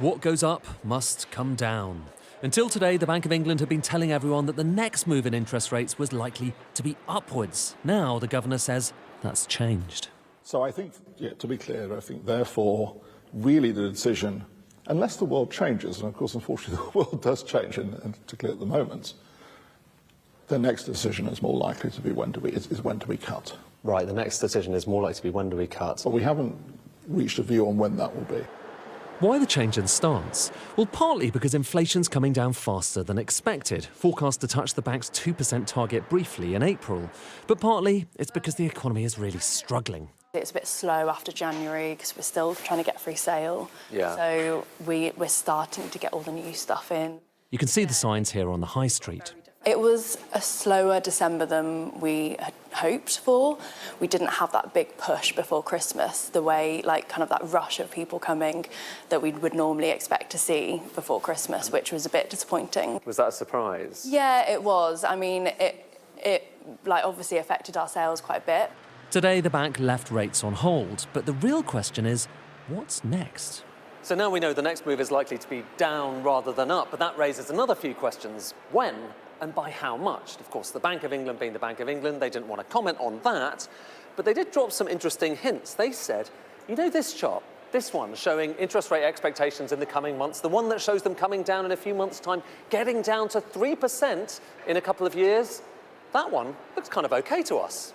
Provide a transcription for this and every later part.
What goes up must come down. Until today, the Bank of England had been telling everyone that the next move in interest rates was likely to be upwards. Now the governor says that's changed. So I think, to be clear, I think therefore really the decision, unless the world changes, and of course unfortunately the world does change, and particularly at the moment, the next decision is more likely to be when do we cut. Right, the next decision is more likely to be when do we cut. But we haven't reached a view on when that will be. Why the change in stance? Well, partly because inflation's coming down faster than expected, forecast to touch the bank's 2% target briefly in April. But partly it's because the economy is really struggling. It's a bit slow after January because we're still trying to get free sale. Yeah. So we're starting to get all the new stuff in. You can see the signs here on the high street. It was a slower December than we had hoped for. We didn't have that big push before Christmas, the way, kind of that rush of people coming that we would normally expect to see before Christmas, which was a bit disappointing. Was that a surprise? Yeah, it was. I mean, it obviously affected our sales quite a bit. Today, the bank left rates on hold, but the real question is, what's next? So now we know the next move is likely to be down rather than up, but that raises another few questions. When? And by how much? Of course, the Bank of England being the Bank of England, they didn't want to comment on that, but they did drop some interesting hints. They said, you know this chart, this one showing interest rate expectations in the coming months, the one that shows them coming down in a few months' time, getting down to 3% in a couple of years, that one looks kind of okay to us.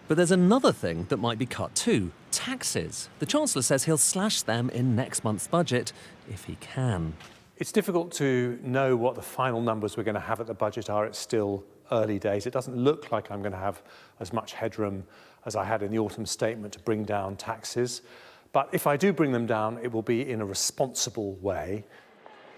But there's another thing that might be cut too, taxes. The Chancellor says he'll slash them in next month's budget if he can. It's difficult to know what the final numbers we're going to have at the budget are. It's still early days. It doesn't look like I'm going to have as much headroom as I had in the autumn statement to bring down taxes. But if I do bring them down, it will be in a responsible way.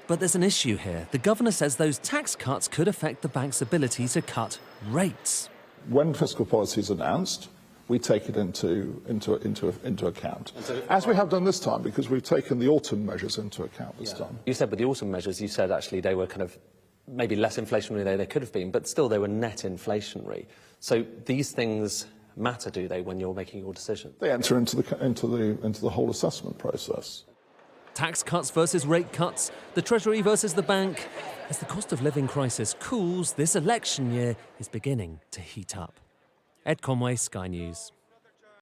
But there's an issue here. The governor says those tax cuts could affect the bank's ability to cut rates. When fiscal policy is announced, we take it into account, as we have done this time, because we've taken the autumn measures into account this time. You said with the autumn measures, you said actually they were kind of maybe less inflationary than they could have been, but still they were net inflationary. So these things matter, do they, when you're making your decision? They enter into the whole assessment process. Tax cuts versus rate cuts, the Treasury versus the bank. As the cost of living crisis cools, this election year is beginning to heat up. Ed Conway, Sky News.